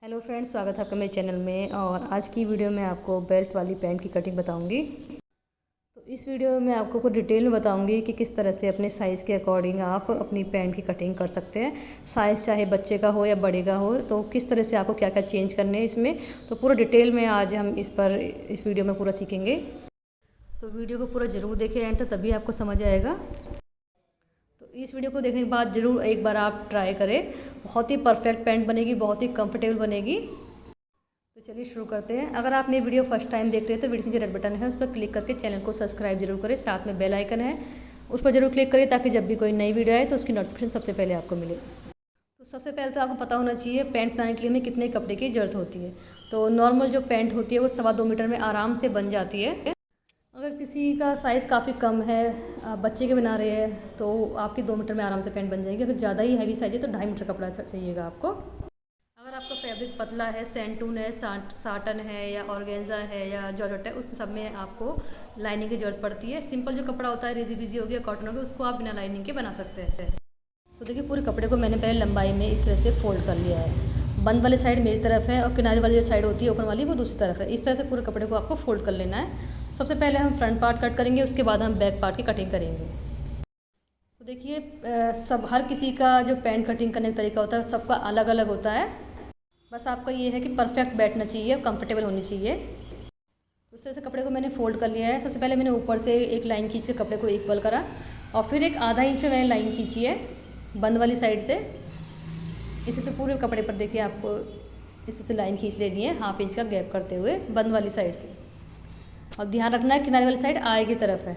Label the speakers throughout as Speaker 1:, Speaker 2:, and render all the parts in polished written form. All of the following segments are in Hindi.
Speaker 1: हेलो फ्रेंड्स, स्वागत है आपका मेरे चैनल में। और आज की वीडियो में आपको बेल्ट वाली पैंट की कटिंग बताऊंगी। तो इस वीडियो में आपको कुछ डिटेल में बताऊंगी कि किस तरह से अपने साइज़ के अकॉर्डिंग आप अपनी पैंट की कटिंग कर सकते हैं। साइज़ चाहे बच्चे का हो या बड़े का हो, तो किस तरह से आपको क्या क्या चेंज करने हैं इसमें, तो पूरा डिटेल में आज हम इस वीडियो में पूरा सीखेंगे। तो वीडियो को पूरा ज़रूर देखें एंड तक, तभी आपको समझ आएगा। तो इस वीडियो को देखने के बाद ज़रूर एक बार आप ट्राई करें। बहुत ही परफेक्ट पैंट बनेगी, बहुत ही कंफर्टेबल बनेगी। तो चलिए शुरू करते हैं। अगर आप मेरी वीडियो फर्स्ट टाइम देख रहे हैं तो वीडियो के जो रेड बटन है उस पर क्लिक करके चैनल को सब्सक्राइब जरूर करें। साथ में बेल आइकन है, उस पर जरूर क्लिक करें ताकि जब भी कोई नई वीडियो आए तो उसकी नोटिफिकेशन सबसे पहले आपको मिले। तो सबसे पहले तो आपको पता होना चाहिए पैंट बनाने के लिए हमें कितने कपड़े की ज़रूरत होती है। तो नॉर्मल जो पैंट होती है वो 2.25 मीटर में आराम से बन जाती है। अगर किसी का साइज़ काफ़ी कम है, आप बच्चे के बना रहे हैं, तो आपकी 2 मीटर में आराम से पैंट बन जाएगी। अगर ज़्यादा ही हैवी साइज़ है तो 2.5 मीटर कपड़ा चाहिएगा आपको। अगर आपका फैब्रिक पतला है, सेंटून है, साटन है या ऑर्गेन्जा है या जॉर्जेट है, उस सब में आपको लाइनिंग की ज़रूरत पड़ती है। सिंपल जो कपड़ा होता है, रेजी बिजी हो गया, कॉटन हो गया, उसको आप बिना लाइनिंग के बना सकते हैं। तो देखिए, पूरे कपड़े को मैंने पहले लंबाई में इस तरह से फोल्ड कर लिया है। बंद वाली साइड मेरी तरफ है और किनारे वाली जो साइड होती है ओपन वाली, वो दूसरी तरफ है। इस तरह से पूरे कपड़े को आपको फोल्ड कर लेना है। सबसे पहले हम फ्रंट पार्ट कट करेंगे, उसके बाद हम बैक पार्ट की कटिंग करेंगे। तो देखिए, सब हर किसी का जो पैंट कटिंग करने का तरीका होता है सबका अलग अलग होता है। बस आपका ये है कि परफेक्ट बैठना चाहिए, कंफर्टेबल होनी चाहिए। तो इस तरह से कपड़े को मैंने फोल्ड कर लिया है। सबसे पहले मैंने ऊपर से एक लाइन खींच के कपड़े को इक्वल करा और फिर एक आधा इंच पे मैंने लाइन खींची है बंद वाली साइड से। इस तरह से पूरे कपड़े पर देखिए आपको इस तरह से लाइन खींच लेनी है, 1/2 इंच का गैप करते हुए बंद वाली साइड से। और ध्यान रखना है किनारे वाली साइड आगे की तरफ है।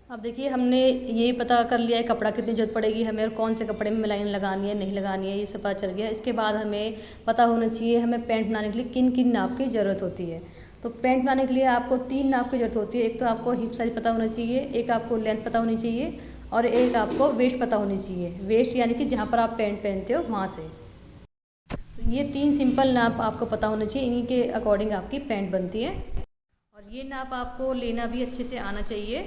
Speaker 1: अब देखिए, हमने ये पता कर लिया है कपड़ा कितनी जरूरत पड़ेगी हमें और कौन से कपड़े में लाइन लगानी है नहीं लगानी है, ये सब पता चल गया। इसके बाद हमें पता होना चाहिए हमें पैंट बनाने के लिए किन किन नाप की ज़रूरत होती है। तो पैंट बनाने के लिए आपको 3 नाप की ज़रूरत होती है। एक तो आपको हिप साइज़ पता होना चाहिए, एक आपको लेंथ पता होनी चाहिए और एक आपको वेस्ट पता होनी चाहिए। वेस्ट यानी कि जहाँ पर आप पैंट पहनते हो वहाँ से। तो ये 3 सिंपल नाप आपको पता होना चाहिए, इन्हीं के अकॉर्डिंग आपकी पैंट बनती है। और ये नाप आपको लेना भी अच्छे से आना चाहिए।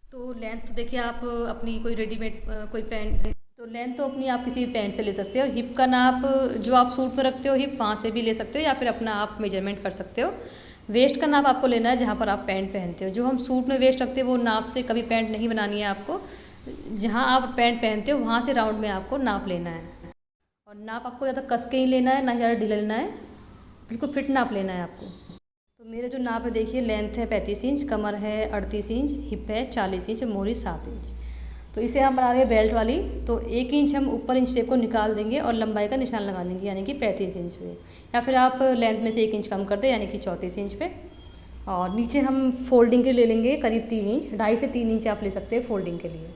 Speaker 1: तो लेंथ देखिए, आप अपनी कोई रेडीमेड कोई पैंट, तो लेंथ तो अपनी आप किसी भी पैंट से ले सकते हो। और हिप का नाप जो आप सूट में रखते हो हिप, वहाँ से भी ले सकते हो या फिर अपना आप मेजरमेंट कर सकते हो। वेस्ट का नाप आपको लेना है जहाँ पर आप पैंट पहनते हो। जो हम सूट में वेस्ट रखते हो वो नाप से कभी पैंट नहीं बनानी है आपको। जहाँ आप पैंट पहनते हो वहाँ से राउंड में आपको नाप लेना है। और नाप आपको ज़्यादा कस के ही लेना है, ना ज़्यादा ढीला लेना है, बिल्कुल फिट नाप लेना है आपको। तो मेरे जो नाप है देखिए, लेंथ है 35 इंच, कमर है 38 इंच, हिप है 40 इंच, मोरी 7 इंच। तो इसे हम बना रहे हैं बेल्ट वाली। तो 1 इंच हम ऊपर इंच टेप को निकाल देंगे और लंबाई का निशान लगा लेंगे यानी कि 35 इंच पे। या फिर आप लेंथ में से 1 इंच कम कर दें यानी कि 34 इंच पे। और नीचे हम फोल्डिंग के ले लेंगे करीब 3 इंच, 2.5 से 3 इंच आप ले सकते हैं फोल्डिंग के लिए।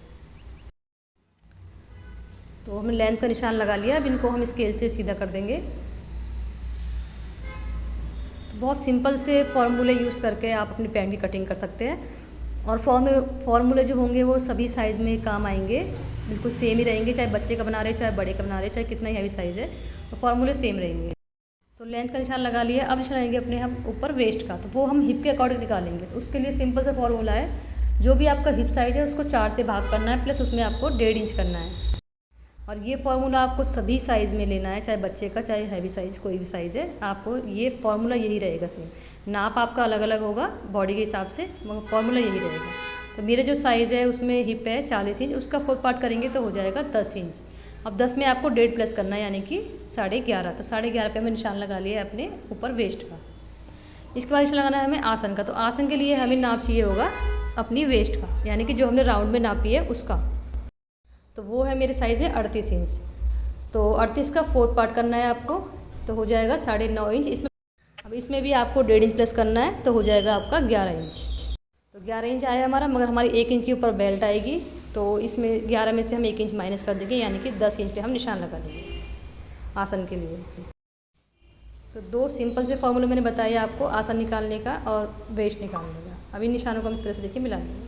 Speaker 1: तो हमने लेंथ का निशान लगा लिया। अब इनको हम स्केल से सीधा कर देंगे। बहुत सिंपल से फार्मूले यूज़ करके आप अपनी पैंट की कटिंग कर सकते हैं। और फार्मूले जो होंगे वो सभी साइज़ में काम आएंगे, बिल्कुल सेम ही रहेंगे। चाहे बच्चे का बना रहे, चाहे बड़े का बना रहे, चाहे कितना ही हैवी साइज़ है, तो फार्मूले सेम रहेंगे। तो लेंथ का निशान लगा लिया। अब निशान लेंगे अपने हम ऊपर वेस्ट का, तो वो हम हिप के अकॉर्डिंग निकालेंगे। तो उसके लिए सिंपल सा फार्मूला है, जो भी आपका हिप साइज़ है उसको 4 से भाग करना है, प्लस उसमें आपको 1.5 इंच करना है। और ये फार्मूला आपको सभी साइज़ में लेना है, चाहे बच्चे का चाहे हैवी साइज़, कोई भी साइज़ है, आपको ये फार्मूला यही रहेगा सेम। नाप आपका अलग अलग होगा बॉडी के हिसाब से, मगर फार्मूला यही रहेगा। तो मेरे जो साइज़ है उसमें हिप है 40 इंच, उसका 4 पार्ट करेंगे तो हो जाएगा 10 इंच। अब 10 में आपको 1.5 प्लस करना है यानी कि 11.5। तो 11.5 पे हमें निशान लगा लिया है अपने ऊपर वेस्ट का। इसके बाद निशान लगाना है हमें आसन का। तो आसन के लिए हमें नाप चाहिए होगा अपनी वेस्ट का, यानी कि जो हमने राउंड में नापी है उसका। तो वो है मेरे साइज़ में 38 इंच। तो 38 का 4 पार्ट करना है आपको, तो हो जाएगा 9.5 इंच। इसमें अब इसमें भी आपको 1.5 इंच प्लस करना है, तो हो जाएगा आपका 11 इंच। तो 11 इंच आया हमारा, मगर हमारी 1 इंच के ऊपर बेल्ट आएगी, तो इसमें 11 में से हम 1 इंच माइनस कर देंगे यानी कि 10 इंच पे हम निशान लगा देंगे आसन के लिए। तो 2 सिंपल से फॉर्मूले मैंने बताया आपको, आसन निकालने का और वेस्ट निकालने का। अभी निशानों को हम इस तरह से देखिए मिला लेंगे।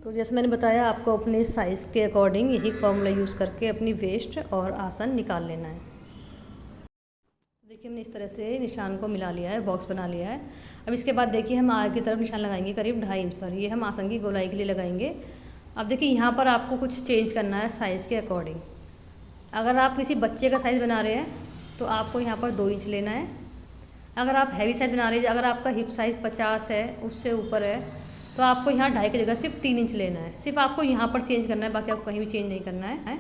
Speaker 1: तो जैसे मैंने बताया आपको अपने साइज़ के अकॉर्डिंग यही फॉर्मूला यूज़ करके अपनी वेस्ट और आसन निकाल लेना है। देखिए, हमने इस तरह से निशान को मिला लिया है, बॉक्स बना लिया है। अब इसके बाद देखिए हम आगे की तरफ निशान लगाएंगे करीब 2.5 इंच पर। ये हम आसन की गोलाई के लिए लगाएंगे। अब देखिए, यहाँ पर आपको कुछ चेंज करना है साइज़ के अकॉर्डिंग। अगर आप किसी बच्चे का साइज़ बना रहे हैं तो आपको यहाँ पर 2 इंच लेना है। अगर आप हैवी साइज़ बना रहे हैं, अगर आपका हिप साइज़ 50 है, उससे ऊपर है, तो आपको यहाँ 2.5 की जगह सिर्फ 3 इंच लेना है। सिर्फ आपको यहाँ पर चेंज करना है, बाकी आपको कहीं भी चेंज नहीं करना है।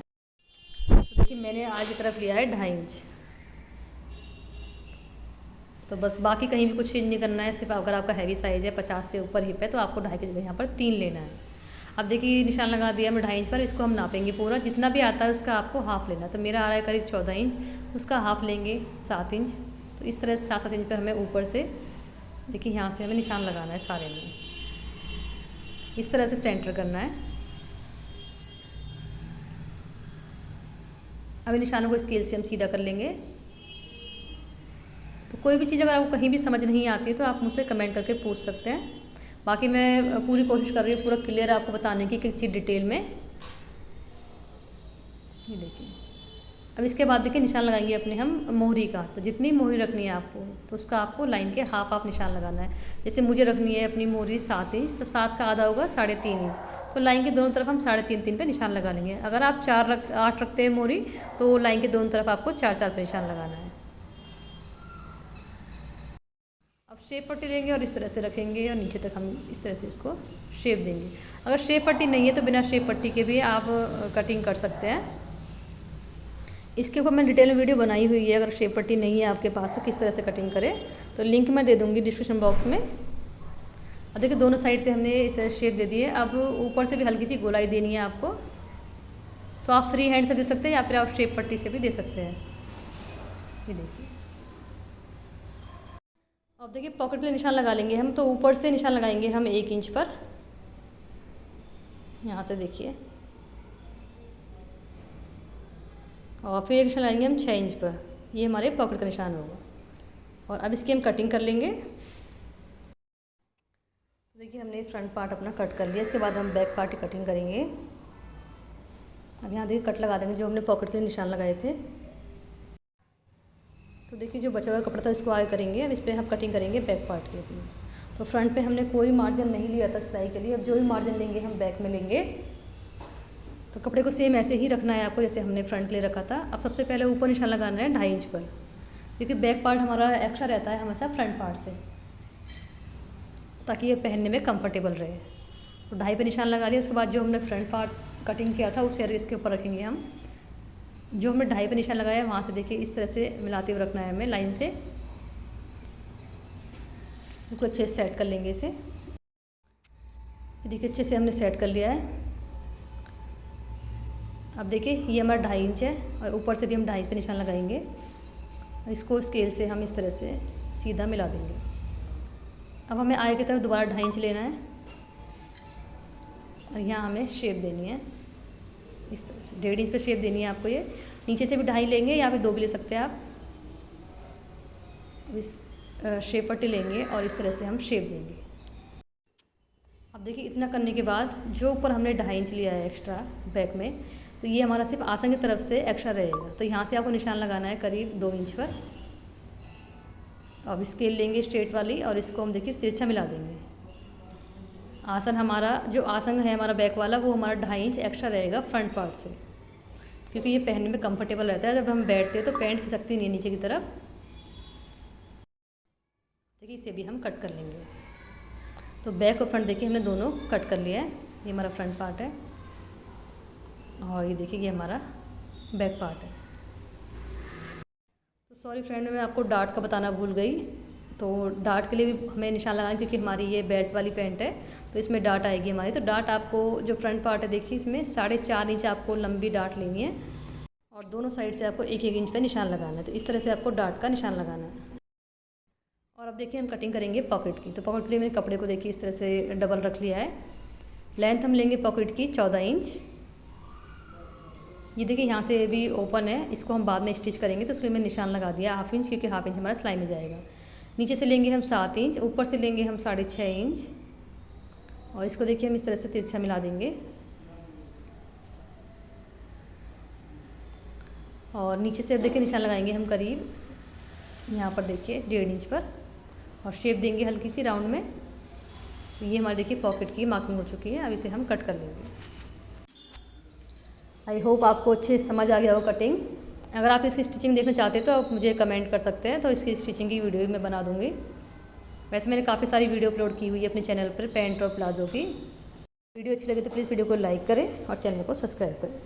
Speaker 1: तो देखिए मैंने आज की तरफ लिया है 2.5 इंच, तो बस बाकी कहीं भी कुछ चेंज नहीं करना है। सिर्फ अगर आपका हैवी साइज़ है, 50 से ऊपर हिप है, तो आपको 2.5 की जगह यहाँ पर 3 लेना है। अब देखिए निशान लगा दिया मैं 2.5 इंच पर। इसको हम नापेंगे पूरा, जितना भी आता है उसका आपको हाफ़ लेना है। तो मेरा आ रहा है करीब 14 इंच, उसका हाफ़ लेंगे 7 इंच। तो इस तरह से 7-7 इंच पर हमें ऊपर से देखिए यहाँ से हमें निशान लगाना है सारे में, इस तरह से सेंटर करना है। अब इन निशानों को स्केल से हम सीधा कर लेंगे। तो कोई भी चीज़ अगर आपको कहीं भी समझ नहीं आती है तो आप मुझसे कमेंट करके पूछ सकते हैं। बाकी मैं पूरी कोशिश कर रही हूँ पूरा क्लियर आपको बताने की, एक चीज़ डिटेल में। ये देखिए, अब इसके बाद देखिए निशान लगाएंगे अपने हम मोहरी का। तो जितनी मोहरी रखनी है आपको, तो उसका आपको लाइन के हाफ निशान लगाना है। जैसे मुझे रखनी है अपनी मोहरी 7 इंच, तो 7 का आधा होगा 3.5 इंच। तो लाइन के दोनों तरफ हम 3.5 पे निशान लगा लेंगे। अगर आप 8 रखते हैं मोहरी, तो लाइन के दोनों तरफ आपको 4 पे निशान लगाना है। अब शेप पट्टी लेंगे और इस तरह से रखेंगे और नीचे तक हम इस तरह से इसको शेप देंगे। अगर शेप पट्टी नहीं है तो बिना शेप पट्टी के भी आप कटिंग कर सकते हैं। इसके ऊपर मैं डिटेल में वीडियो बनाई हुई है। अगर शेप पट्टी नहीं है आपके पास तो किस तरह से कटिंग करें, तो लिंक मैं दे दूँगी डिस्क्रिप्शन बॉक्स में। अब देखिए दोनों साइड से हमने इस तरह शेप दे दी है। अब ऊपर से भी हल्की सी गोलाई देनी है आपको, तो आप फ्री हैंड से दे सकते हैं या फिर आप शेप पट्टी से भी दे सकते हैं। ये देखिए, अब देखिए पॉकेट के लिए निशान लगा लेंगे हम। तो ऊपर से निशान लगाएंगे हम 1 इंच पर, यहाँ से देखिए, और फिर एक निशान लगाएंगे हम 6 इंच पर। ये हमारे पॉकेट का निशान होगा। और अब इसकी हम कटिंग कर लेंगे। तो देखिए हमने फ्रंट पार्ट अपना कट कर लिया। इसके बाद हम बैक पार्ट की कटिंग करेंगे। अब यहाँ देखिए कट लगा देंगे जो हमने पॉकेट के निशान लगाए थे। तो देखिए जो बचा हुआ कपड़ा था इसको आगे करेंगे। अब इस पर हम कटिंग करेंगे बैक पार्ट के लिए। तो फ्रंट पे हमने कोई मार्जिन नहीं लिया था सिलाई के लिए। अब जो भी मार्जिन लेंगे हम बैक में लेंगे। तो कपड़े को सेम ऐसे ही रखना है आपको जैसे हमने फ्रंट ले रखा था। अब सबसे पहले ऊपर निशान लगाना है 2.5 इंच पर, क्योंकि बैक पार्ट हमारा एक्स्ट्रा रहता है हमेशा फ्रंट पार्ट से, ताकि ये पहनने में कंफर्टेबल रहे। तो 2.5 पे निशान लगा लिया। उसके बाद जो हमने फ्रंट पार्ट कटिंग किया था उसे इसके ऊपर रखेंगे हम। जो हमने 2.5 पे निशान लगाया वहाँ से देखिए इस तरह से मिलाते हुए रखना है हमें लाइन से। बिल्कुल अच्छे से सेट कर लेंगे इसे। देखिए अच्छे से हमने सेट कर लिया है। अब देखिए ये हमारा 2.5 इंच है और ऊपर से भी हम 2.5 पे निशान लगाएंगे। इसको स्केल से हम इस तरह से सीधा मिला देंगे। अब हमें आगे की तरफ दोबारा 2.5 इंच लेना है और यहाँ हमें शेप देनी है इस तरह से। 1.5 इंच पे शेप देनी है आपको। ये नीचे से भी 2.5 लेंगे या फिर 2 भी ले सकते हैं आप। इस शेप पट्टी लेंगे और इस तरह से हम शेप देंगे। अब देखिए इतना करने के बाद जो ऊपर हमने 2.5 इंच लिया है एक्स्ट्रा बैक में, तो ये हमारा सिर्फ आसन की तरफ से एक्स्ट्रा रहेगा। तो यहाँ से आपको निशान लगाना है करीब 2 इंच पर। अब स्केल लेंगे स्ट्रेट वाली और इसको हम देखिए तिरछा मिला देंगे। आसन हमारा जो आसन है हमारा बैक वाला, वो हमारा 2.5 इंच एक्स्ट्रा रहेगा फ्रंट पार्ट से, क्योंकि ये पहनने में कंफर्टेबल रहता है। जब हम बैठते हैं तो पैंट खिसकती नहीं है नीचे की तरफ। देखिए इसे भी हम कट कर लेंगे। तो बैक और फ्रंट देखिए हमने दोनों कट कर लिया है। ये हमारा फ्रंट पार्ट है और ये देखिए ये हमारा बैक पार्ट है। तो सॉरी फ्रेंड, मैं आपको डार्ट का बताना भूल गई। तो डार्ट के लिए भी हमें निशान लगाना है, क्योंकि हमारी ये बेल्ट वाली पैंट है तो इसमें डार्ट आएगी हमारी। तो डार्ट आपको जो फ्रंट पार्ट है देखिए इसमें 4.5 इंच आपको लंबी डार्ट लेनी है और दोनों साइड से आपको 1-1 इंच पे निशान लगाना है। तो इस तरह से आपको डार्ट का निशान लगाना है। और अब देखिए हम कटिंग करेंगे पॉकेट की। तो पॉकेट के लिए मैंने कपड़े को देखिए इस तरह से डबल रख लिया है। लेंथ हम लेंगे पॉकेट की 14 इंच। ये देखिए यहाँ से भी ओपन है, इसको हम बाद में स्टिच करेंगे। तो उसमें निशान लगा दिया 1/2 इंच, क्योंकि 1/2 इंच हमारा सिलाई में जाएगा। नीचे से लेंगे हम 7 इंच, ऊपर से लेंगे हम 6.5 इंच और इसको देखिए हम इस तरह से तिरछा मिला देंगे। और नीचे से देखिए निशान लगाएंगे हम करीब यहाँ पर देखिए 1.5 इंच पर और शेप देंगे हल्की सी राउंड में। तो ये हमारे देखिए पॉकेट की मार्किंग हो चुकी है। अब इसे हम कट कर लेंगे। आई होप आपको अच्छे से समझ आ गया हो कटिंग। अगर आप इसकी स्टिचिंग देखना चाहते हैं तो आप मुझे कमेंट कर सकते हैं, तो इसकी स्टिचिंग की वीडियो भी मैं बना दूँगी। वैसे मैंने काफ़ी सारी वीडियो अपलोड की हुई है अपने चैनल पर पैंट और प्लाज़ो की। वीडियो अच्छी लगे तो प्लीज़ वीडियो को लाइक करें और चैनल को सब्सक्राइब करें।